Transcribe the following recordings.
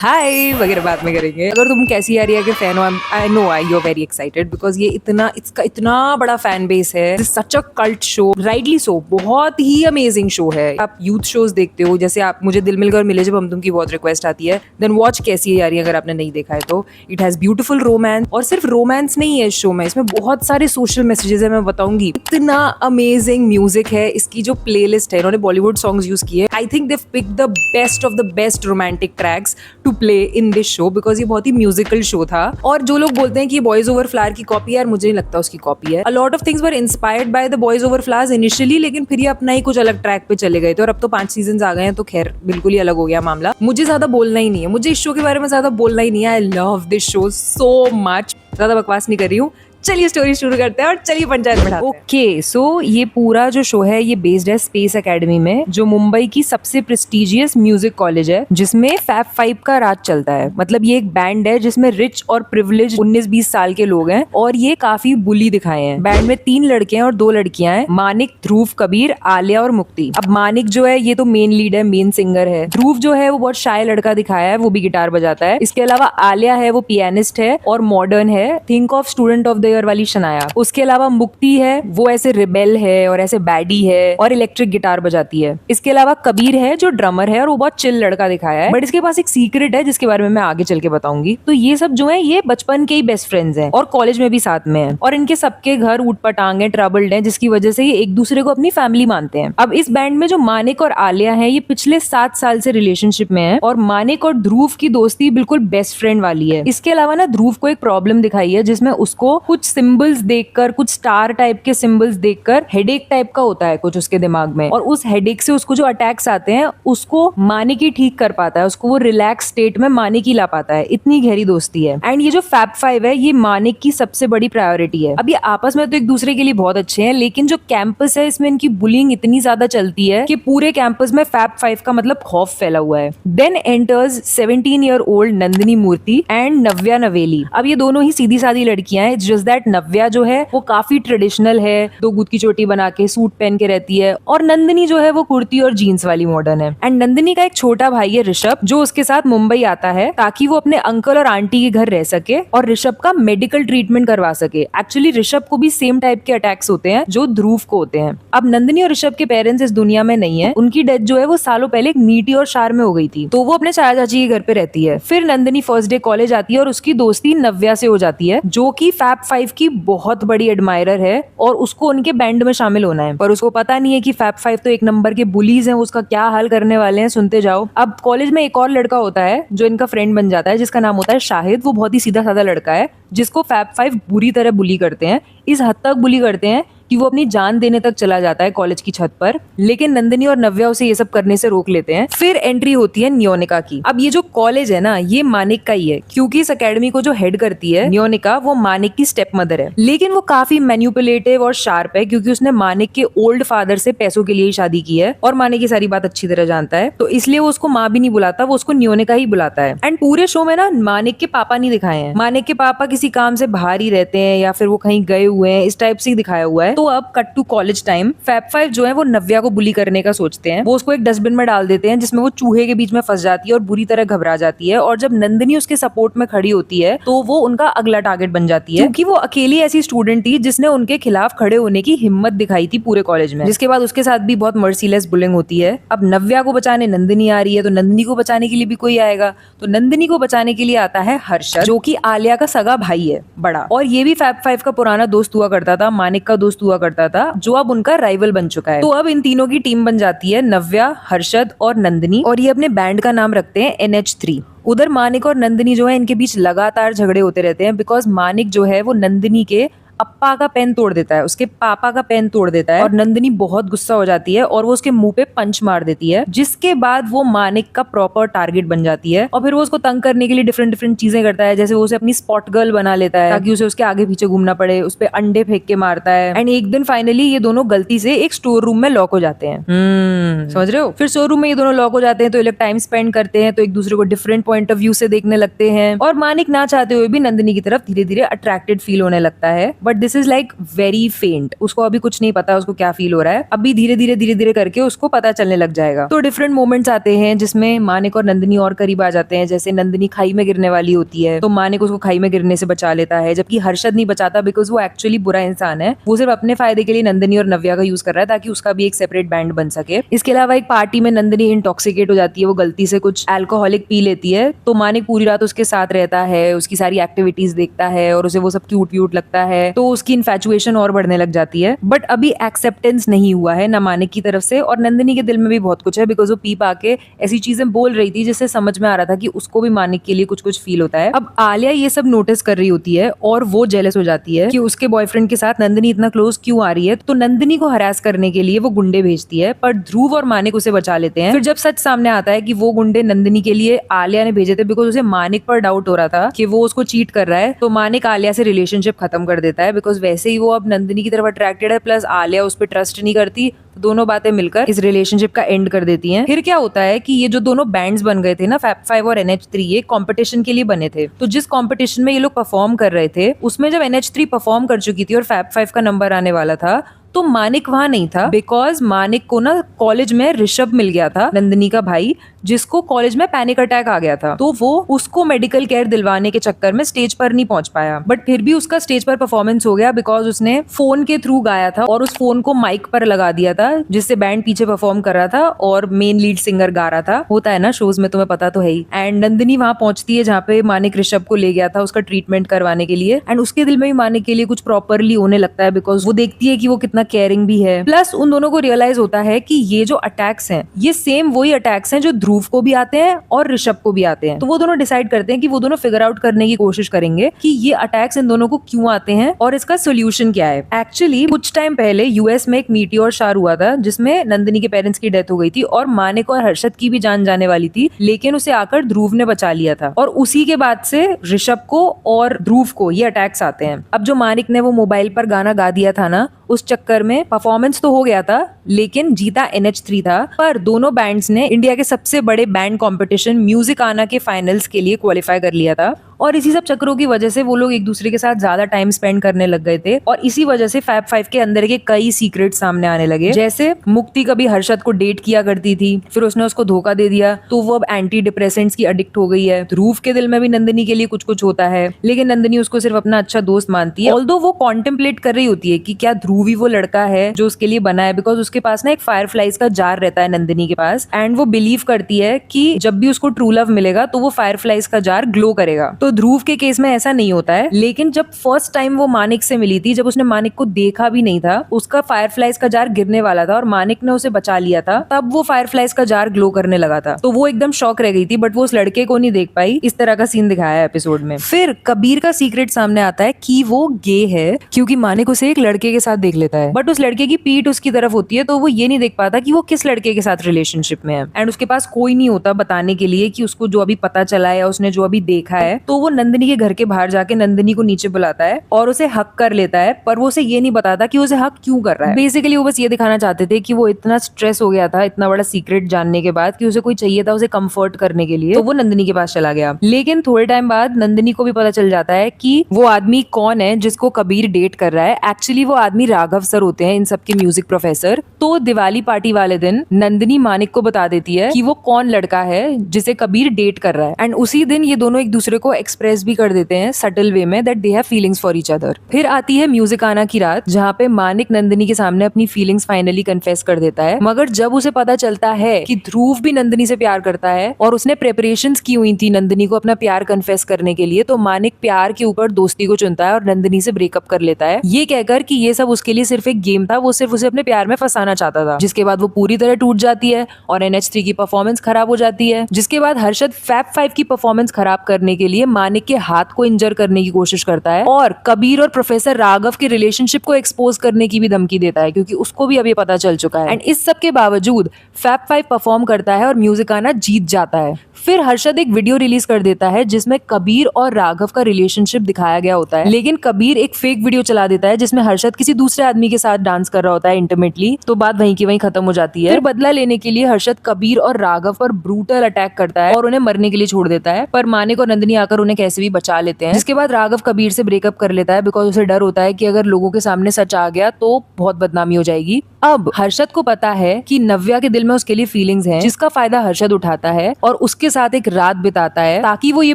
हाय वगैरह बात में करेंगे। अगर तुम कैसी आरिया के फैन हो, I know I you are very excited because ये इसका इतना बड़ा फैन बेस है। Such a cult show, rightly so, बहुत ही अमेजिंग शो है। आप यूथ शोज देखते हो, जैसे आप मुझे दिल मिलकर मिले जब हम तुम की बहुत रिक्वेस्ट आती है, देन वॉच कैसी है आरिया। अगर आपने नहीं देखा है तो इट हैज ब्यूटीफुल रोमांस, और सिर्फ रोमांस नहीं है इस शो में, इसमें बहुत सारे सोशल मैसेजेस है। मैं बताऊंगी, इतना अमेजिंग म्यूजिक है। इसकी जो प्लेलिस्ट है, इन्होंने बॉलीवुड सॉन्ग्स यूज किए। I think they pick the best of the best romantic tracks to play in this show because ये बहुत ही म्यूजिकल शो था। और जो लोग बोलते हैं कि बॉयज ओवर फ्लावर की कॉपी, यार मुझे नहीं लगता उसकी कॉपी है। A lot of things were inspired by the boys over flowers initially, लेकिन फिर ये अपना ही कुछ अलग ट्रैक पे चले गए थे, और अब तो 5 सीजन आ गए हैं, तो खैर बिल्कुल ही अलग हो गया मामला। मुझे ज्यादा बोलना ही नहीं है, मुझे इस शो के बारे में ज्यादा बोलना ही नहीं है। I love this show so much. ज्यादा बकवास नहीं कर रही हूँ, चलिए स्टोरी शुरू करते हैं और चलिए पंचायत बढ़ाते हैं। ओके, सो ये पूरा जो शो है ये बेस्ड है स्पेस एकेडमी में, जो मुंबई की सबसे प्रेस्टिजियस म्यूजिक कॉलेज है, जिसमें फैब 5 का राज चलता है। मतलब ये एक बैंड है जिसमें रिच और प्रिविलेज 19-20 साल के लोग हैं, और ये काफी बुली दिखाए हैं। बैंड में 3 लड़के हैं और 2 लड़कियां हैं, मानिक, ध्रुव, कबीर, आलिया और मुक्ति। अब मानिक जो है ये तो मेन लीड है, मेन सिंगर है। ध्रुव जो है वो बहुत शाय लड़का दिखाया है, वो भी गिटार बजाता है। इसके अलावा आलिया है, वो पियानिस्ट है और मॉडर्न है, think of student of the year वाली शनाया। उसके अलावा मुक्ति है, वो ऐसे रिबेल है और ऐसे बैडी है और इलेक्ट्रिक गिटार बजाती है। इसके अलावा कबीर है जो ड्रमर है, और वो बहुत चिल लड़का दिखाया है, बट इसके पास एक सीक्रेट है जिसके बारे में मैं आगे चल के बताऊंगी। तो ये सब जो है ये बचपन के ही बेस्ट फ्रेंड्स हैं और कॉलेज में भी साथ में है, और इनके सबके घर ऊटपटांग है, ट्रबल्ड है, जिसकी वजह से ये एक दूसरे को अपनी फैमिली मानते हैं। अब इस बैंड में जो मानिक और आलिया है, ये पिछले 7 साल से रिलेशनशिप में है, और मानिक और ध्रुव की दोस्ती बिल्कुल बेस्ट फ्रेंड वाली है। इसके अलावा ना ध्रुव को एक प्रॉब्लम दिखाई है, जिसमें उसको कुछ सिंबल्स देखकर, कुछ स्टार टाइप के सिंबल्स देखकर हेडेक टाइप का होता है कुछ उसके दिमाग में, और उस हेडेक से उसको जो अटैक्स आते हैं उसको मानिक ही ठीक कर पाता है, उसको वो रिलैक्स स्टेट में मानिक ही ला पाता है। इतनी गहरी दोस्ती है। एंड ये जो फैब 5 है, ये मानिक की सबसे बड़ी प्रायोरिटी है। अब ये आपस में तो एक दूसरे के लिए बहुत अच्छे हैं, लेकिन जो कैंपस है इसमें इनकी बुलिंग इतनी ज्यादा चलती है कि पूरे कैंपस में फैब 5 का मतलब खौफ फैला हुआ है। Then enters 17 year old Nandini Murthy and Navya Naveli. अब ये दोनों ही सीधी सादी लड़कियां हैं, जस्ट दैट नव्या जो है वो काफी ट्रेडिशनल है, 2 गूत की चोटी बना के सूट पहन के रहती है, और नंदिनी जो है वो कुर्ती और जीन्स वाली मॉडर्न है। एंड नंदिनी का एक छोटा भाई है ऋषभ, जो उसके साथ मुंबई आता है ताकि वो अपने अंकल और आंटी के घर रह सके और ऋषभ का मेडिकल ट्रीटमेंट करवा सके। एक्चुअली ऋषभ को भी सेम टाइप के अटैक्स होते हैं जो ध्रुव को होते हैं। अब नंदिनी और ऋषभ के पेरेंट्स इस दुनिया में नहीं है, उनकी डेथ जो है वो सालों पहले एक मीटी और शार में हो गई थी, तो वो अपने चाचा चाची के घर पे रहती है। फिर नंदिनी फर्स्ट डे कॉलेज आती है और उसकी दोस्ती नव्या से हो जाती है, जो की फैब 5 की बहुत बड़ी एडमायरर है, और उसको उनके बैंड में शामिल होना है। पर उसको पता नहीं है कि फैब 5 तो एक नंबर के बुलीज हैं, उसका क्या हाल करने वाले हैं, सुनते जाओ। अब कॉलेज में एक और लड़का होता है जो इनका फ्रेंड बन जाता है, जिसका नाम होता है शाहिद। वो बहुत ही सीधा साधा लड़का है, जिसको फैब 5 बुरी तरह बुली करते हैं। इस हद तक बुली करते हैं कि वो अपनी जान देने तक चला जाता है कॉलेज की छत पर, लेकिन नंदिनी और नव्या उसे ये सब करने से रोक लेते हैं। फिर एंट्री होती है नियोनिका की। अब ये जो कॉलेज है ना, ये मानिक का ही है, क्योंकि इस एकेडमी को जो हेड करती है नियोनिका, वो मानिक की स्टेप मदर है। लेकिन वो काफी मैन्युपुलेटिव और शार्प है, क्योंकि उसने मानिक के ओल्ड फादर से पैसों के लिए ही शादी की है, और मानिक की सारी बात अच्छी तरह जानता है, तो इसलिए वो उसको माँ भी नहीं बुलाता, वो उसको नियोनिका ही बुलाता है। एंड पूरे शो में ना मानिक के पापा नहीं दिखाए हैं। मानिक के पापा किसी काम से बाहर ही रहते हैं, या फिर वो कहीं गए हुए हैं, इस टाइप से दिखाया हुआ है। तो अब cut to college time, fab 5 जो है वो नव्या को बुली करने का सोचते हैं। वो उसको एक डस्टबिन में डाल देते हैं, जिसमें वो चूहे के बीच में फंस जाती है और बुरी तरह घबरा जाती है। और जब नंदिनी उसके सपोर्ट में खड़ी होती है, तो वो उनका अगला टारगेट बन जाती है, क्योंकि वो अकेली ऐसी स्टूडेंट थी जिसने उनके खिलाफ खड़े होने की हिम्मत दिखाई थी पूरे कॉलेज में। जिसके बाद उसके साथ भी बहुत मर्सीलेस बुलिंग होती है। अब नव्या को बचाने नंदिनी आ रही है, तो नंदिनी को बचाने के लिए भी कोई आएगा, तो नंदिनी को बचाने के लिए आता है हर्षद, जो कि आलिया का सगा भाई है, बड़ा, और ये भी फैब 5 का पुराना दोस्त हुआ करता था, मानिक का दोस्त हुआ करता था, जो अब उनका राइवल बन चुका है। तो अब इन तीनों की टीम बन जाती है नव्या, हर्षद और नंदिनी, और ये अपने बैंड का नाम रखते हैं NH3। उधर मानिक और नंदिनी जो है, इनके बीच लगातार झगड़े होते रहते हैं, बिकॉज मानिक जो है वो नंदिनी के अप्पा का पेन तोड़ देता है, उसके पापा का पेन तोड़ देता है, और नंदिनी बहुत गुस्सा हो जाती है और वो उसके मुंह पे पंच मार देती है, जिसके बाद वो मानिक का प्रॉपर टारगेट बन जाती है। और फिर वो उसको तंग करने के लिए डिफरेंट चीजें करता है, जैसे वो उसे अपनी स्पॉट गर्ल बना लेता है ताकि उसे उसके आगे पीछे घूमना पड़े, उस पे अंडे फेंक के मारता है। एंड एक दिन फाइनली ये दोनों गलती से एक स्टोर रूम में लॉक हो जाते हैं। समझ रहे हो? फिर स्टोर रूम में ये दोनों लॉक हो जाते हैं, तो ये लोग टाइम स्पेंड करते हैं, तो एक दूसरे को डिफरेंट पॉइंट ऑफ व्यू से देखने लगते हैं, और मानिक ना चाहते हुए भी नंदिनी की तरफ धीरे धीरे अट्रैक्टेड फील होने लगता है। But this is like very फेंट, उसको अभी कुछ नहीं पता उसको क्या फील हो रहा है, अभी धीरे धीरे करके उसको पता चलने लग जाएगा। तो डिफरेंट मोमेंट्स आते हैं जिसमें मानिक और नंदिनी और करीब आ जाते हैं, जैसे नंदिनी खाई में गिरने वाली होती है तो मानिक उसको खाई में गिरने से बचा लेता है, जबकि हर्षद नहीं बचाता बिकॉज वो एक्चुअली बुरा इंसान है, वो सिर्फ अपने फायदे के लिए नंदिनी और नव्या का यूज कर रहा है ताकि उसका भी एक सेपरेट बैंड बन सके। इसके अलावा एक पार्टी में नंदिनी इंटॉक्सिकेट हो जाती है, वो गलती से कुछ अल्कोहलिक पी लेती है, तो मानिक पूरी रात उसके साथ रहता है, उसकी सारी एक्टिविटीज देखता है और उसे वो सब क्यूट क्यूट लगता है, तो उसकी इन्फैचुएशन और बढ़ने लग जाती है। बट अभी एक्सेप्टेंस नहीं हुआ है ना मानिक की तरफ से, और नंदिनी के दिल में भी बहुत कुछ है बिकॉज वो पी पा के ऐसी चीजें बोल रही थी जिससे समझ में आ रहा था कि उसको भी मानिक के लिए कुछ कुछ फील होता है। अब आलिया ये सब नोटिस कर रही होती है और वो जेलस हो जाती है कि उसके बॉयफ्रेंड के साथ नंदिनी इतना क्लोज क्यों आ रही है, तो नंदिनी को हरास करने के लिए वो गुंडे भेजती है, पर ध्रुव और मानिक उसे बचा लेते हैं। फिर जब सच सामने आता है कि वो गुंडे नंदिनी के लिए आलिया ने भेजे थे बिकॉज उसे मानिक पर डाउट हो रहा था कि वो उसको चीट कर रहा है, तो मानिक आलिया से रिलेशनशिप खत्म कर देता है बिकॉज वैसे ही वो अब नंदिनी की तरफ अट्रैक्टेड है, प्लस आलिया उस पर ट्रस्ट नहीं करती, तो दोनों बातें मिलकर इस रिलेशनशिप का एंड कर देती हैं। फिर क्या होता है कि ये जो दोनों बैंड्स बन गए थे ना, फैब 5 और NH3, ये कंपटीशन के लिए बने थे, तो जिस कंपटीशन में ये लोग परफॉर्म कर रहे थे उसमें जब NH3 परफॉर्म कर चुकी थी और फैब 5 का नंबर आने वाला था, तो मानिक वहां नहीं था बिकॉज मानिक को ना कॉलेज में ऋषभ मिल गया था, नंदिनी का भाई, जिसको कॉलेज में पैनिक अटैक आ गया था, तो वो उसको मेडिकल केयर दिलवाने के चक्कर में स्टेज पर नहीं पहुंच पाया। बट फिर भी उसका स्टेज पर परफॉर्मेंस हो गया बिकॉज उसने फोन के थ्रू गाया था और उस फोन को माइक पर लगा दिया था जिससे बैंड पीछे परफॉर्म कर रहा था और मेन लीड सिंगर गा रहा था। होता है ना शोज में, तुम्हें पता तो है ही। एंड नंदिनी वहां पहुंचती है जहाँ पे मानिक ऋषभ को ले गया था उसका ट्रीटमेंट करवाने के लिए, एंड उसके दिल में भी मानिक के लिए कुछ प्रॉपरली होने लगता है बिकॉज वो देखती है कि वो कितना केयरिंग भी है। प्लस उन दोनों को रियलाइज होता है कि ये जो अटैक्स हैं ये सेम वही अटैक्स हैं जो ध्रुव को भी आते हैं और ऋषभ को भी आते हैं, तो वो दोनों डिसाइड करते हैं कि वो दोनों फिगर आउट करने की कोशिश करेंगे कि ये अटैक्स इन दोनों को क्यों आते हैं और इसका सोल्यूशन क्या है। एक्चुअली कुछ टाइम पहले यूएस में एक मीटियोर शार हुआ था जिसमें नंदिनी के पेरेंट्स की डेथ हो गई थी और मानिक और हर्षद की भी जान जाने वाली थी, लेकिन उसे आकर ध्रुव ने बचा लिया था, और उसी के बाद से ऋषभ को और ध्रुव को ये अटैक्स आते हैं। अब जो मानिक ने वो मोबाइल पर गाना गा दिया था ना, उस चक्कर में परफॉर्मेंस तो हो गया था लेकिन जीता NH3 था, पर दोनों बैंड्स ने इंडिया के सबसे बड़े बैंड कंपटीशन म्यूजिकाना के फाइनल्स के लिए क्वालिफाई कर लिया था, और इसी सब चक्करों की वजह से वो लोग एक दूसरे के साथ ज्यादा टाइम स्पेंड करने लग गए थे, और इसी वजह से फैब 5 के अंदर के कई सीक्रेट सामने आने लगे। जैसे मुक्ति कभी हर्षद को डेट किया करती थी, फिर उसने उसको धोखा दे दिया तो वो अब एंटी डिप्रेसेंट्स की एडिक्ट हो गई है। ध्रुव के दिल में भी नंदिनी के लिए कुछ कुछ होता है, लेकिन नंदिनी उसको सिर्फ अपना अच्छा दोस्त मानती है, ऑल्दो वो कॉन्टेम्पलेट कर रही होती है कि क्या ध्रुव ही वो लड़का है जो उसके लिए बना है, बिकॉज उसके पास ना एक फायरफ्लाइज का जार रहता है नंदिनी के पास, एंड वो बिलीव करती है कि जब भी उसको ट्रू लव मिलेगा तो वो फायरफ्लाइज का जार ग्लो करेगा। तो ध्रुव के केस में ऐसा नहीं होता है, लेकिन जब फर्स्ट टाइम वो मानिक से मिली थी, जब उसने मानिक को देखा भी नहीं था, उसका फायरफ्लाइज का जार गिरने वाला था और मानिक ने उसे बचा लिया था, तब वो फायरफ्लाइज का जार ग्लो करने लगा था, तो वो एकदम शॉक रह गई थी, बट वो उस लड़के को नहीं देख पाई। इस तरह का सीन दिखाया है एपिसोड में। फिर कबीर का सीक्रेट सामने आता है कि वो गे है क्योंकि मानिक उसे एक लड़के के साथ देख लेता है, बट उस लड़के की पीठ उसकी तरफ होती है तो वो ये नहीं देख पाता कि वो किस लड़के के साथ रिलेशनशिप में है, एंड उसके पास कोई नहीं होता बताने के लिए कि उसको जो अभी पता चला है या उसने जो अभी देखा है। तो वो नंदिनी के घर के बाहर जाके नंदिनी को नीचे बुलाता है और उसे हक कर लेता है, पर वो उसे ये नहीं बताता कि उसे हक क्यों कर रहा है। बेसिकली वो बस ये दिखाना चाहते थे कि वो इतना स्ट्रेस हो गया था इतना बड़ा सीक्रेट जानने के बाद कि उसे कोई चाहिए था उसे कंफर्ट करने के लिए, तो वो नंदिनी के पास चला गया। लेकिन थोड़े टाइम बाद नंदिनी को भी पता चल जाता है कि वो आदमी कौन है जिसको कबीर डेट कर रहा है। एक्चुअली वो आदमी राघव सर होते हैं इन सबके म्यूजिक प्रोफेसर। तो दिवाली पार्टी वाले दिन नंदिनी मानिक को बता देती है कि वो कौन लड़का है जिसे कबीर डेट कर रहा है, एंड उसी दिन ये दोनों एक दूसरे को एक्सप्रेस भी कर देते हैं सटल वे में that they have feelings for each other. फिर आती है म्यूजिकाना की रात जहाँ पे मानिक नंदिनी के सामने अपनी फीलिंग्स फाइनली कन्फेस कर देता है, मगर जब उसे पता चलता है कि ध्रुव भी नंदिनी से प्यार करता है और उसने प्रेपरेशंस की हुई थी नंदिनी को अपना प्यार कन्फेस करने के लिए, तो मानिक प्यार के ऊपर दोस्ती को चुनता है और नंदिनी से ब्रेकअप कर लेता है, ये कहकर कि ये सब उसके लिए सिर्फ एक गेम था, वो सिर्फ उसे अपने प्यार में फंसाना चाहता था। जिसके बाद वो पूरी तरह टूट जाती है और NH3 की परफॉर्मेंस खराब हो जाती है, जिसके बाद हर्षद फैब 5 की परफॉर्मेंस खराब करने के लिए मानिक के हाथ को इंजर करने की कोशिश करता है और कबीर और प्रोफेसर राघव के रिलेशनशिप को एक्सपोज करने की भी धमकी देता है क्योंकि उसको भी अभी पता चल चुका है। एंड इस सब के बावजूद फैब 5 परफॉर्म करता है और म्यूजिकाना जीत जाता है। फिर हर्षद एक वीडियो रिलीज कर देता है जिसमें कबीर और राघव का रिलेशनशिप दिखाया गया होता है, लेकिन कबीर एक फेक वीडियो चला देता है जिसमें हर्षद किसी दूसरे आदमी के साथ डांस कर रहा होता है इंटीमेटली। तो बात वहीं की वहीं खत्म हो जाती है। फिर बदला लेने के लिए हर्षद कबीर और राघव पर ब्रूटल अटैक करता है और उन्हें मरने के लिए छोड़ देता है, पर मानिक और नंदिनी आकर उन्हें कैसे भी बचा लेते हैं। जिसके बाद राघव कबीर से ब्रेकअप कर लेता है बिकॉज उसे डर होता है कि अगर लोगों के सामने सच आ गया तो बहुत बदनामी हो जाएगी। अब हर्षद को पता है कि नव्या के दिल में उसके लिए फीलिंग्स हैं, जिसका फायदा हर्षद उठाता है और उसके साथ एक रात बिताता है ताकि वो ये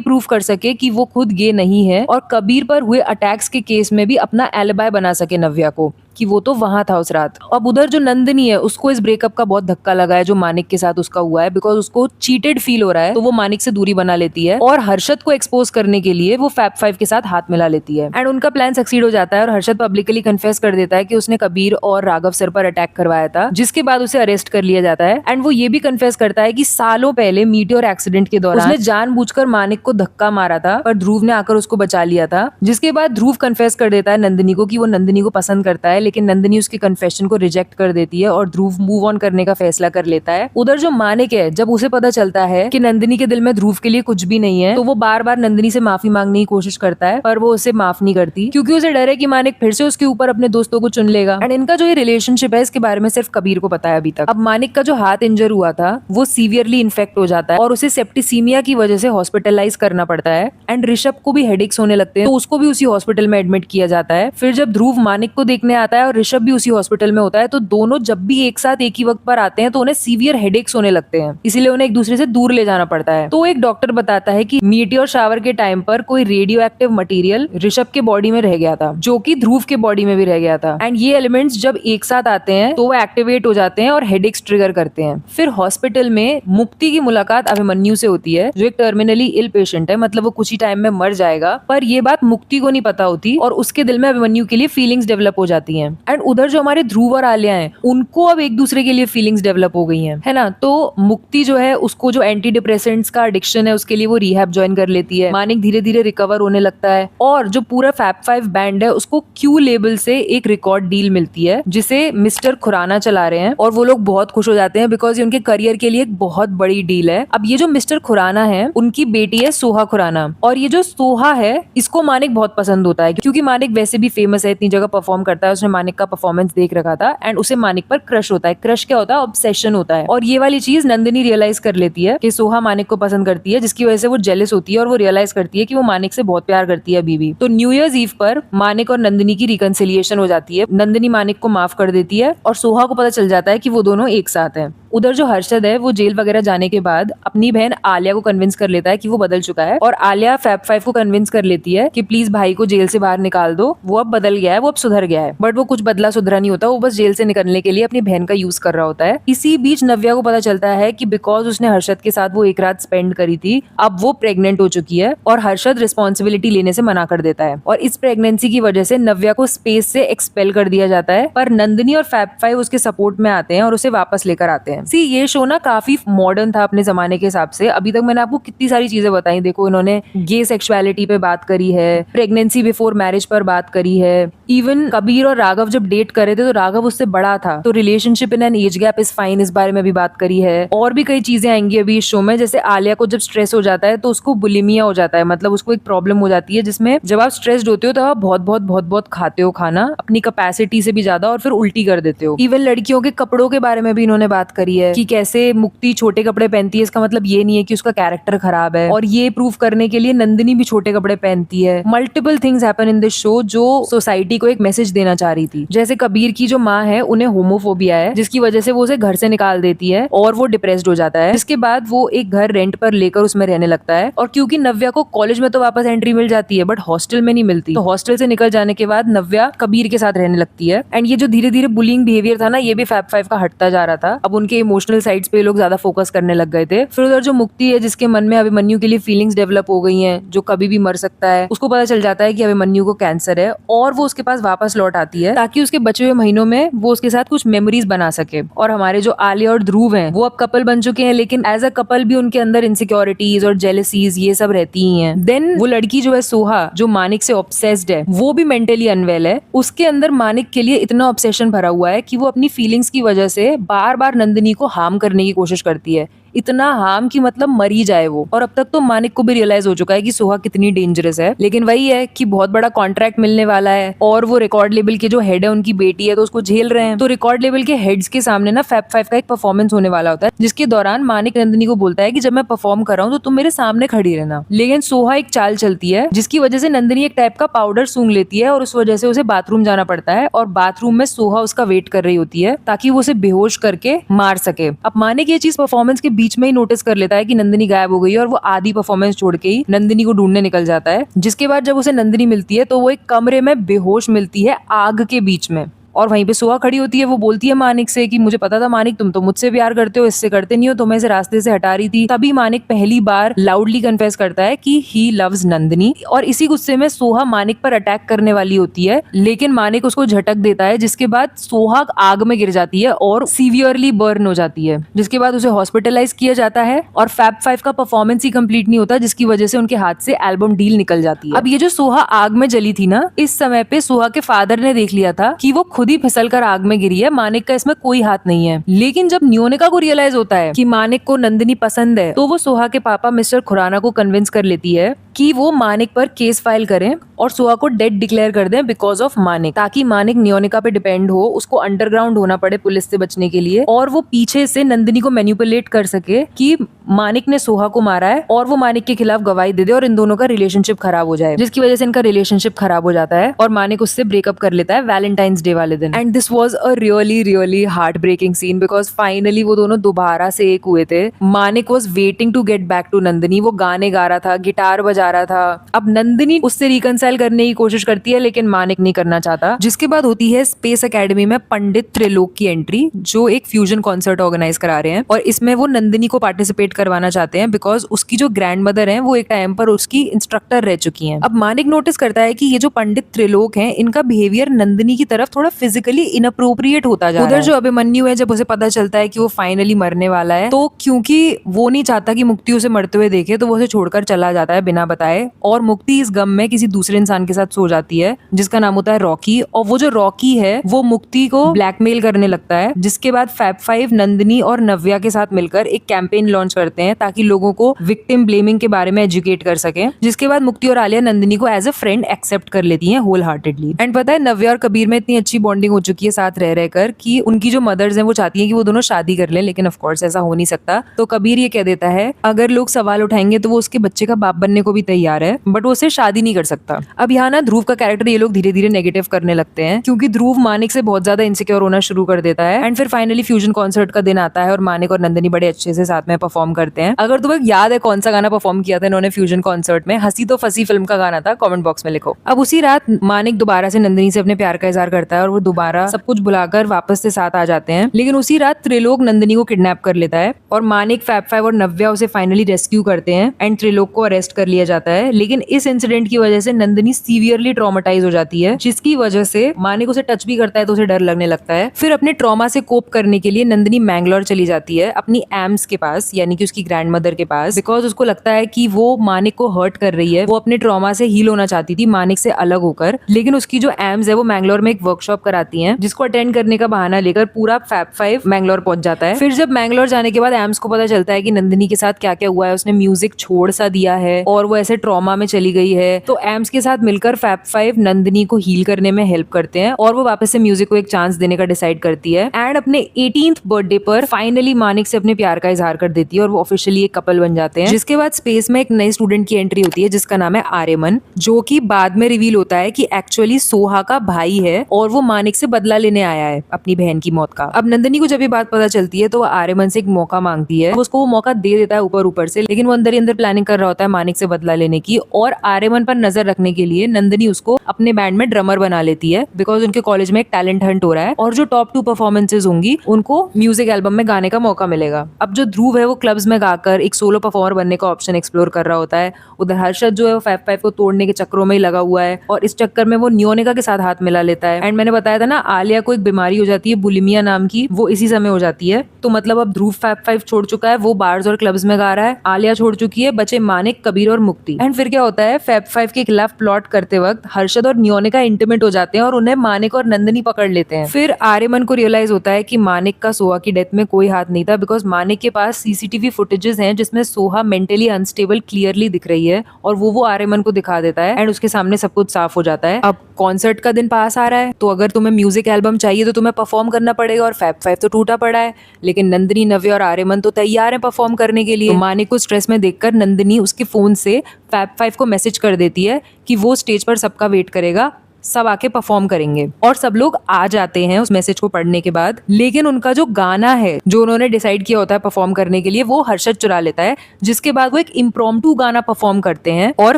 प्रूव कर सके कि वो खुद गे नहीं है और कबीर पर हुए अटैक्स के केस में भी अपना एलिबाई बना सके नव्या को कि वो तो वहां था उस रात। अब उधर जो नंदिनी है उसको इस ब्रेकअप का बहुत धक्का लगा है जो मानिक के साथ उसका हुआ है, बिकॉज उसको चीटेड फील हो रहा है, तो वो मानिक से दूरी बना लेती है और हर्षद को एक्सपोज करने के लिए वो फैब 5 के साथ हाथ मिला लेती है एंड उनका प्लान सक्सीड हो जाता है और हर्षद पब्लिकली कन्फेस कर देता है कि उसने कबीर और राघव सर पर अटैक करवाया था, जिसके बाद उसे अरेस्ट कर लिया जाता है एंड वो ये भी कन्फेस करता है कि सालों पहले मीटियोर एक्सीडेंट के दौरान उसने जानबूझकर मानिक को धक्का मारा था पर ध्रुव ने आकर उसको बचा लिया था। जिसके बाद ध्रुव कन्फेस कर देता है नंदिनी को कि वो नंदिनी को पसंद करता है, लेकिन नंदिनी उसकी कन्फेशन को रिजेक्ट कर देती है और ध्रुव मूव ऑन करने का फैसला कर लेता है। उधर जो मानिक है, जब उसे पता चलता है कि नंदिनी के दिल में ध्रुव के लिए कुछ भी नहीं है, तो वो बार बार नंदिनी से माफी मांगने की कोशिश करता है, पर वो उसे माफ नहीं करती क्योंकि उसे डर है कि मानिक फिर से उसके ऊपर अपने दोस्तों को चुन लेगा। एंड इनका जो ये रिलेशनशिप है इसके बारे में सिर्फ कबीर को पता है अभी तक। अब मानिक का जो हाथ इंजर हुआ था वो सीवियरली इन्फेक्ट हो जाता है और उसे सेप्टिसीमिया की वजह से हॉस्पिटलाइज करना पड़ता है एंड ऋषभ को भी हेडेक्स होने लगते हैं, तो उसको भी उसी हॉस्पिटल में एडमिट किया जाता है। फिर जब ध्रुव मानिक को देखने आता है और ऋषभ भी उसी हॉस्पिटल में होता है, तो दोनों जब भी एक साथ एक ही वक्त पर आते हैं तो उन्हें सीवियर हेडेक्स होने लगते हैं, इसीलिए उन्हें एक दूसरे से दूर ले जाना पड़ता है। तो एक डॉक्टर बताता है कि मीटियोर शावर के टाइम पर कोई रेडियो एक्टिव मटीरियल ऋषभ के बॉडी में रह गया था, जो कि ध्रुव के बॉडी में भी रह गया था एंड ये एलिमेंट्स जब एक साथ आते हैं तो वो एक्टिवेट हो जाते हैं और हेडेक्स ट्रिगर करते हैं। फिर हॉस्पिटल में मुक्ति की मुलाकात अभिमन्यु से होती है जो एक टर्मिनली इल पेशेंट है, मतलब वो कुछ ही टाइम में मर जाएगा, पर ये बात मुक्ति को नहीं पता होती और उसके दिल में अभिमन्यु के लिए फीलिंग्स डेवलप हो जाती हैं। एंड उधर जो हमारे ध्रुव और आलिया हैं उनको अब एक दूसरे के लिए फीलिंग्स डेवलप हो गई हैं, है ना। तो मुक्ति जो है उसको जो एंटी डिप्रेसेंट्स का एडिक्शन है उसके लिए वो रिहैब ज्वाइन कर लेती है। मानिक धीरे धीरे रिकवर होने लगता है और जो पूरा फैब 5 बैंड है उसको क्यू लेबल से एक रिकॉर्ड डील मिलती है जिसे मिस्टर खुराना चला रहे हैं और वो लोग बहुत खुश हो जाते हैं बिकॉज ये उनके करियर के लिए एक बहुत बड़ी डील है। अब ये जो मिस्टर खुराना है उनकी बेटी है सोहा खुराना और ये जो सोहा है इसको मानिक बहुत पसंद होता है क्योंकि मानिक वैसे भी फेमस है, इतनी जगह परफॉर्म करता है, उसने मानिक का परफॉर्मेंस देख रखा था एंड उसे मानिक पर क्रश होता है। क्रश क्या होता है? ऑब्सेशन होता है। और ये वाली चीज नंदिनी रियलाइज कर लेती है कि सोहा मानिक को पसंद करती है, जिसकी वजह से वो जेलस होती है और वो रियलाइज करती है कि वो मानिक से बहुत प्यार करती है अभी भी। तो न्यू ईयर्स ईव पर मानिक और नंदिनी की रिकंसिलिएशन हो जाती है। नंदिनी मानिक को माफ कर देती है और सोहा को पता चल जाता है कि वो दोनों एक साथ हैं। उधर जो हर्षद है वो जेल वगैरह जाने के बाद अपनी बहन आलिया को कन्विंस कर लेता है कि वो बदल चुका है और आलिया फैब 5 को कन्विंस कर लेती है कि प्लीज भाई को जेल से बाहर निकाल दो, वो अब बदल गया है, वो अब सुधर गया है। बट वो कुछ बदला सुधरा नहीं होता, वो बस जेल से निकलने के लिए अपनी बहन का यूज कर रहा होता है। इसी बीच नव्या को पता चलता है कि बिकॉज उसने हर्षद के साथ वो एक रात स्पेंड करी थी अब वो प्रेग्नेंट हो चुकी है और हर्षद रिस्पॉन्सिबिलिटी लेने से मना कर देता है और इस प्रेगनेंसी की वजह से नव्या को स्पेस से एक्सपेल कर दिया जाता है। पर नंदिनी और फैब 5 उसके सपोर्ट में आते हैं और उसे वापस लेकर आते हैं। सी ये शो ना काफी मॉडर्न था अपने जमाने के हिसाब से। अभी तक मैंने आपको कितनी सारी चीजें बताई, देखो इन्होंने गे सेक्सुअलिटी पे बात करी है, प्रेगनेंसी बिफोर मैरिज पर बात करी है, इवन कबीर और राघव जब डेट कर रहे थे तो राघव उससे बड़ा था, तो relationship in an age gap is fine, इस बारे में भी बात करी है। और भी कई चीजें आएंगी अभी इस शो में, जैसे आलिया को जब स्ट्रेस हो जाता है तो उसको बुलिमिया हो जाता है, मतलब उसको एक प्रॉब्लम हो जाती है जिसमें जब आप स्ट्रेस्ड होते हो तो आप बहुत खाते हो खाना अपनी कैपेसिटी से भी ज्यादा और फिर उल्टी कर देते हो। इवन लड़कियों के कपड़ों के बारे में भी इन्होंने बात करी है कि कैसे मुक्ति छोटे कपड़े पहनती है, इसका मतलब ये नहीं है कि उसका कैरेक्टर खराब है, और ये प्रूव करने के लिए नंदिनी भी छोटे कपड़े पहनती है। Multiple things happen in this show जो सोसाइटी को एक मैसेज देना चाह रही थी। जैसे कबीर की जो माँ है उन्हें होमोफोबिया है जिसकी वजह से वो उसे घर से निकाल देती है और वो डिप्रेस्ड हो जाता है, जिसके बाद वो एक घर रेंट पर लेकर उसमें रहने लगता है। और क्योंकि नव्या को कॉलेज में तो वापस एंट्री मिल जाती है बट हॉस्टल में नहीं मिलती, तो हॉस्टल से निकल जाने के बाद नव्या कबीर के साथ रहने लगती है। एंड ये जो धीरे धीरे बुलिंग बिहेवियर था ना, ये भी फैब 5 का हटता जा रहा था। अब उनके इमोशनल साइड्स पे लोग ज्यादा फोकस करने लग गए थे। फिर उधर जो मुक्ति है जिसके मन में अभिमन्यु के लिए फीलिंग्स डेवलप हो गई हैं, जो कभी भी मर सकता है, उसको पता चल जाता है कि अभिमन्यु को कैंसर है और वो उसके पास वापस लौट आती है ताकि उसके बचे हुए महीनों में वो उसके साथ कुछ मेमोरीज बना सके। और हमारे जो आलिया और ध्रुव हैं वो अब कपल बन चुके हैं, लेकिन एज अ कपल भी उनके अंदर इनसिक्योरिटीज और जेलसीज ये सब रहती ही हैं। देन वो लड़की जो है सोहा, जो मानिक से ऑब्सेस्ड है, वो भी मेंटली अनवेल है। उसके अंदर मानिक के लिए इतना ऑब्सेशन भरा हुआ है कि वो अपनी फीलिंग्स की वजह से बार बार नंदिनी को हार्म करने की कोशिश करती है। इतना हार्म कि मतलब मरी जाए वो। और अब तक तो मानिक को भी रियलाइज हो चुका है कि सोहा कितनी डेंजरस है, लेकिन वही है कि बहुत बड़ा कॉन्ट्रैक्ट मिलने वाला है और वो रिकॉर्ड लेबल के जो हेड है उनकी बेटी है तो उसको झेल रहे हैं। तो रिकॉर्ड लेबल के हेड्स के सामने ना फैब 5 का एक परफॉर्मेंस होने वाला होता है, जिसके दौरान मानिक नंदिनी को बोलता है कि जब मैं परफॉर्म कर रहा हूँ तो तुम मेरे सामने खड़ी रहना। लेकिन सोहा एक चाल चलती है जिसकी वजह से नंदिनी एक टाइप का पाउडर सूंघ लेती है और उस वजह से उसे बाथरूम जाना पड़ता है और बाथरूम में सोहा उसका वेट कर रही होती है ताकि वो उसे बेहोश करके मार सके। अब मानिक ये चीज परफॉर्मेंस के बीच में ही नोटिस कर लेता है कि नंदिनी गायब हो गई है और वो आधी परफॉर्मेंस छोड़ के ही नंदिनी को ढूंढने निकल जाता है। जिसके बाद जब उसे नंदिनी मिलती है तो वो एक कमरे में बेहोश मिलती है आग के बीच में, और वहीं पे सोहा खड़ी होती है। वो बोलती है मानिक से कि मुझे पता था मानिक तुम तो मुझसे प्यार करते हो, इससे करते नहीं हो, तो मैं इसे रास्ते से हटा रही थी। तभी मानिक पहली बार लाउडली कन्फेस करता है कि ही लव्स नंदिनी, और इसी गुस्से में सोहा मानिक पर अटैक करने वाली होती है, लेकिन मानिक उसको झटक देता है, जिसके बाद सोहा आग में गिर जाती है और सीवियरली बर्न हो जाती है। जिसके बाद उसे हॉस्पिटलाइज किया जाता है और फैब 5 का परफॉर्मेंस ही कंप्लीट नहीं होता, जिसकी वजह से उनके हाथ से एल्बम डील निकल जाती है। अब ये जो सोहा आग में जली थी ना, इस समय पे सोहा के फादर ने देख लिया था कि वो खुद ही फिसल कर आग में गिरी है, मानिक का इसमें कोई हाथ नहीं है। लेकिन जब नियोनिका को रियलाइज होता है कि मानिक को नंदिनी पसंद है, तो वो सोहा के पापा मिस्टर खुराना को कन्विंस कर लेती है कि वो मानिक पर केस फाइल करें और सोहा को डेड डिक्लेयर कर दें बिकॉज ऑफ मानिक, ताकि मानिक नियोनिका पे डिपेंड हो, उसको अंडरग्राउंड होना पड़े पुलिस से बचने के लिए, और वो पीछे से नंदिनी को मैनिपुलेट कर सके कि मानिक ने सोहा को मारा है और वो मानिक के खिलाफ गवाही दे दे और इन दोनों का रिलेशनशिप खराब हो जाए, जिसकी वजह से इनका रिलेशनशिप खराब हो जाता है और मानिक उससे ब्रेकअप कर लेता है वैलेंटाइंस डे वाले दिन। And this was a really heart breaking scene because finally वो दोनों दोबारा से एक हुए थे। Manik was waiting to get back to Nandini, वो गाने गा रहा था, गिटार बजा रहा था। अब नंदिनी उससे रिकंसाइल करने की कोशिश करती है, लेकिन मानिक नहीं करना चाहता। जिसके बाद होती है स्पेस एकेडमी में पंडित त्रिलोक की एंट्री, जो एक फ्यूजन कॉन्सर्ट ऑर्गेनाइज करा रहे हैं, और इसमें वो नंदिनी को पार्टिसिपेट करवाना चाहते हैं बिकॉज उसकी जो ग्रैंड मदर है वो एक टाइम पर उसकी इंस्ट्रक्टर रह चुकी हैं। अब मानिक नोटिस करता है कि ये जो पंडित त्रिलोक हैं, इनका बिहेवियर नंदिनी की तरफ थोड़ा फिजिकली इनअप्रोप्रिएट होता जा रहा है। उधर जो अभिमन्यु है, जब उसे पता चलता है कि वो फाइनली मरने वाला है, तो क्योंकि वो नहीं चाहता कि मुक्ति उसे मरते हुए देखे, तो वो उसे छोड़कर चला जाता है बिना बताए, और मुक्ति इस गम में किसी दूसरे इंसान के साथ सो जाती है जिसका नाम होता है रॉकी। और वो जो रॉकी है वो मुक्ति को ब्लैकमेल करने लगता है। जिसके बाद फैब 5 नंदिनी और नव्या के साथ मिलकर एक कैंपेन लॉन्च करते हैं ताकि लोगों को विक्टिम ब्लेमिंग के बारे में एजुकेट कर सके। जिसके बाद मुक्ति और आलिया नंदिनी को एज अ फ्रेंड एक्सेप्ट कर लेती हैं होल हार्टेडली। एंड पता है नव्या और कबीर में इतनी अच्छी बॉन्डिंग हो चुकी है साथ रह रहकर कि उनकी जो मदर्स हैं वो चाहती हैं कि वो दोनों शादी कर लें, लेकिन ऑफ कोर्स ऐसा हो नहीं सकता। तो कबीर ये कह देता है अगर लोग सवाल उठाएंगे तो वो उसके बच्चे का बाप बनने को भी तैयार है, बट वो उससे शादी नहीं कर सकता। अब यहाँ ना ध्रुव का कैरेक्टर ये लोग धीरे धीरे नेगेटिव करने लगते हैं, क्योंकि ध्रुव मानिक से बहुत ज्यादा इनसिक्योर होना शुरू कर देता है। एंड फिर फाइनली फ्यूजन कॉन्सर्ट का दिन आता है और मानिक और नंदिनी बड़े अच्छे से साथ में परफॉर्म करते हैं। अगर तुम्हें याद है कौन सा गाना परफॉर्म किया था इन्होंने फ्यूजन कॉन्सर्ट में, हंसी तो फंसी फिल्म का गाना था, कमेंट बॉक्स में लिखो। अब उसी रात मानिक दोबारा से नंदिनी से अपने प्यार का इजहार करता है और वो दोबारा सब कुछ भुलाकर वापस से साथ आ जाते हैं। लेकिन उसी रात त्रिलोक नंदिनी को किडनैप कर लेता है और मानिक, फैब 5 और नव्या उसे फाइनली रेस्क्यू करते हैं एंड त्रिलोक को अरेस्ट कर लिया जाता है। लेकिन इस इंसिडेंट की वजह से नंदिनी सीवियरली ट्रॉमेटाइज हो जाती है, जिसकी वजह से मानिक उसे टच भी करता है तो उसे डर लगने लगता है। फिर अपने ट्रॉमा से कोप करने के लिए नंदिनी मैंगलोर चली जाती है अपनी एम्स के पास, यानी कि उसकी ग्रैंड मदर के पास, बिकॉज उसको लगता है कि वो मानिक को हर्ट कर रही है। वो अपने ट्रॉमा से हील होना चाहती थी मानिक से अलग होकर, लेकिन उसकी जो एम्स है वो मैंगलोर में एक वर्कशॉप कराती हैं, जिसको अटेंड करने का बहाना लेकर पूरा फैब 5 मैंगलोर पहुंच जाता है। फिर जब मैंगलोर जाने के बाद एम्स को पता चलता है कि नंदिनी के साथ क्या क्या हुआ है, उसने म्यूजिक छोड़ सा दिया है और वो ऐसे ट्रॉमा में चली गई है, तो एम्स के साथ मिलकर फैब 5 नंदिनी को हील करने में हेल्प करते हैं और वो वापस से म्यूजिक को एक चांस देने का डिसाइड करती है। एंड अपने 18th बर्थडे पर फाइनली मानिक से अपने प्यार का इजहार कर देती है और वो ऑफिशियली एक कपल बन जाते हैं। जिसके बाद स्पेस में एक नई स्टूडेंट की एंट्री होती है जिसका नाम है आर्यमन, जो कि बाद में रिवील होता है कि एक्चुअली सोहा का भाई है और वो मानिक से बदला लेने आया है अपनी बहन की मौत का। अब नंदिनी को जब ये बात पता चलती है तो वो आर्यमन से एक मौका मांगती है, उसको वो मौका दे देता है ऊपर ऊपर से, लेकिन वो अंदर ही अंदर प्लानिंग कर रहा होता है मानिक से बदला लेने की। और आर्यमन पर नजर रखने के लिए नंदिनी उसको अपने बैंड में ड्रमर बना लेती है, बिकॉज उनके कॉलेज में एक टैलेंट हंट हो रहा है और जो टॉप 2 परफॉर्मेंसेज होंगी उनको म्यूजिक एल्बम में गाने का मौका मिलेगा। अब जो ध्रुव है वो क्लब्स में गाकर एक सोलो परफॉर्मर बनने का ऑप्शन एक्सप्लोर कर रहा होता है। उधर हर्षद जो है वो फैब 5 को तोड़ने के चक्रों में ही लगा हुआ है और इस चक्कर में वो नियोनिका के साथ हाथ मिला लेता है। एंड मैंने बताया था ना आलिया को एक बीमारी हो जाती है बुलिमिया नाम की, वो इसी समय हो जाती है। तो मतलब अब ध्रुव फैब 5 छोड़ चुका है, वो बार्स और क्लब्स में गा रहा है, आलिया छोड़ चुकी है, बचे मानिक, कबीर और मुक्ति। एंड फिर क्या होता है, फैब 5 के खिलाफ प्लॉट करते वक्त हर्षद और नियोनिका इंटीमेट हो जाते हैं और उन्हें मानिक और नंदिनी पकड़ लेते हैं। फिर आर्यमन को रियलाइज होता है कि मानिक का सोहा की डेथ में कोई हाथ नहीं था, बिकॉज मानिक के पास सीसीटीवी फुटेजेस हैं जिसमें सोहा मेंटली अनस्टेबल क्लियरली दिख रही है और वो आर्यमन को दिखा देता है एंड उसके सामने सब कुछ साफ हो जाता है। अब कॉन्सर्ट का दिन पास आ रहा है, तो अगर तुम्हें म्यूजिक एल्बम चाहिए तो तुम्हें परफॉर्म करना पड़ेगा और फैब 5 तो टूटा पड़ा है, लेकिन नंदिनी, नव्या और आर्यमन तो तैयार हैं परफॉर्म करने के लिए। तो मानिक को स्ट्रेस में देखकर नंदिनी उसके फोन से फैब 5 को मैसेज कर देती है कि वो स्टेज पर सबका वेट करेगा, सब आके परफॉर्म करेंगे। और सब लोग आ जाते हैं उस मैसेज को पढ़ने के बाद, लेकिन उनका जो गाना है जो उन्होंने डिसाइड किया होता है परफॉर्म करने के लिए, वो हर्षद चुरा लेता है, जिसके बाद वो एक इम्प्रॉम्प्टू गाना परफॉर्म करते हैं और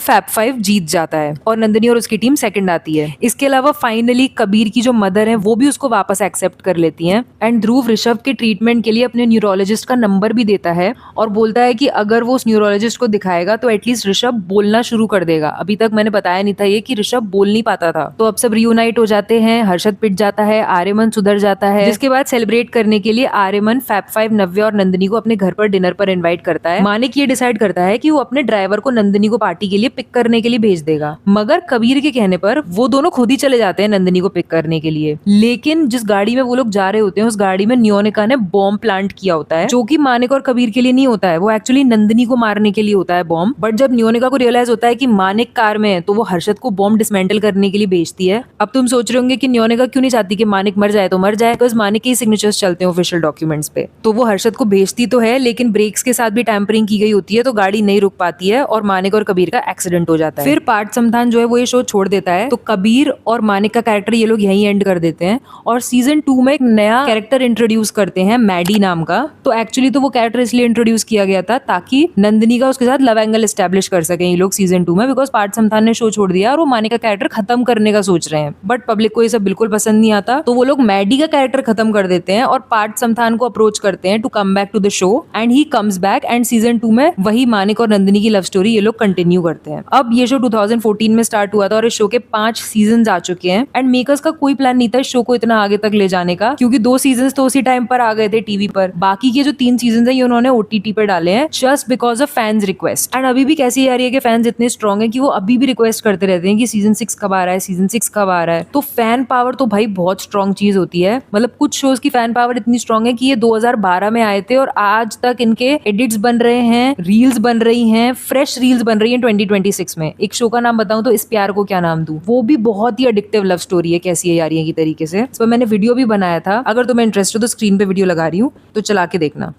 फैब 5 जीत जाता है और नंदिनी और उसकी टीम सेकंड आती है। इसके अलावा फाइनली कबीर की जो मदर है वो भी उसको वापस एक्सेप्ट कर लेती हैं एंड ध्रुव ऋषभ के ट्रीटमेंट के लिए अपने न्यूरोलॉजिस्ट का नंबर भी देता है और बोलता है कि अगर वो उस न्यूरोलॉजिस्ट को दिखाएगा तो एटलीस्ट ऋषभ बोलना शुरू कर देगा। अभी तक मैंने बताया नहीं था ये कि ऋषभ बोल नहीं पाता था। तो अब सब रियूनाइट हो जाते हैं, हर्षद पिट जाता है, आर्यमन सुधर जाता है, जिसके बाद सेलिब्रेट करने के लिए आर्यमन फैब 5, नव्या और नंदिनी को अपने घर पर डिनर पर इनवाइट करता है। मानिक ये डिसाइड करता है कि वो अपने ड्राइवर को नंदिनी को पार्टी के लिए पिक करने के लिए भेज देगा, मगर कबीर के कहने पर वो दोनों खुद ही चले जाते हैं नंदिनी को पिक करने के लिए। लेकिन जिस गाड़ी में वो लोग जा रहे होते हैं उस गाड़ी में नियोनिका ने बॉम्ब प्लांट किया होता है, जो कि मानिक और कबीर के लिए नहीं होता है, वो एक्चुअली नंदिनी को मारने के लिए होता है बॉम्ब। बट जब नियोनिका को रियलाइज होता है कि मानिक कार में है तो वो हर्षद को बॉम्ब डिसमेंटल करने के लिए भेजती है। अब तुम सोच रहे होंगे कि नियोनिका क्यों नहीं चाहती कि मानिक मर जाए, तो मर जाए, बिकॉज मानिक के सिग्नेचर्स चलते हैं ऑफिशियल डॉक्यूमेंट्स पे। तो वो हर्षद को भेजती तो है, लेकिन ब्रेक्स के साथ भी टैंपरिंग की गई होती है तो गाड़ी नहीं रुक पाती है और मानिक और कबीर का एक्सीडेंट हो जाता है। फिर पार्थ समथान जो है वो ये शो छोड़ देता है, तो कबीर और मानिक का कैरेक्टर ये लोग यहीं एंड कर देते हैं और सीजन 2 में एक नया कैरेक्टर इंट्रोड्यूस करते हैं, मैडी नाम का। तो एक्चुअली तो वो कैरेक्टर इसलिए इंट्रोड्यूस किया गया था ताकि नंदिनी का उसके साथ लव एंगल एस्टेब्लिश कर सके ये लोग सीजन 2 में, बिकॉज पार्थ समथान ने शो छोड़ दिया और वो मानिक का कैरेक्टर खत्म करने का सोच रहे हैं। बट पब्लिक को ये सब बिल्कुल पसंद नहीं आता, तो वो लोग मैडी का कैरेक्टर खत्म कर देते हैं और पार्थ समथान को अप्रोच करते हैं to come back to the show and he comes back and season 2 में वही मानिक और नंदिनी की लव स्टोरी ये लोग कंटिन्यू करते हैं। अब ये शो 2014 में स्टार्ट हुआ था और इस शो के 5 सीजन आ चुके हैं एंड मेकर्स का कोई प्लान नहीं था इस शो को इतना आगे तक ले जाने का, क्योंकि 2 सीजन तो उसी टाइम पर आ गए थे टीवी पर। बाकी के जो 3 सीजन है ये उन्होंने OTT पर डाले हैं just because of fans request. And अभी भी कैसी आ रही है कि फैंस इतने स्ट्रॉन्ग है कि वो अभी भी रिक्वेस्ट करते रहते हैं कि सीजन 6 कब आ रहा है, सीजन 6 कब आ रहा है। तो फैन पावर तो भाई बहुत स्ट्रॉन्ग चीज होती है। मतलब कुछ शोज की फैन पावर इतनी स्ट्रॉन्ग है कि ये 2012 में आए थे और आज तक इनके एडिट्स बन रहे हैं, रील्स बन रही हैं, फ्रेश रील्स बन रही हैं 2026 में। एक शो का नाम बताऊं तो इस प्यार को क्या नाम दूं, वो भी बहुत ही एडिक्टिव लव स्टोरी है कैसी है यारियां की तरीके से। इस पर मैंने वीडियो भी बनाया था, अगर तुम्हें इंटरेस्ट हो तो स्क्रीन पे वीडियो लगा रही हूँ तो चला के देखना।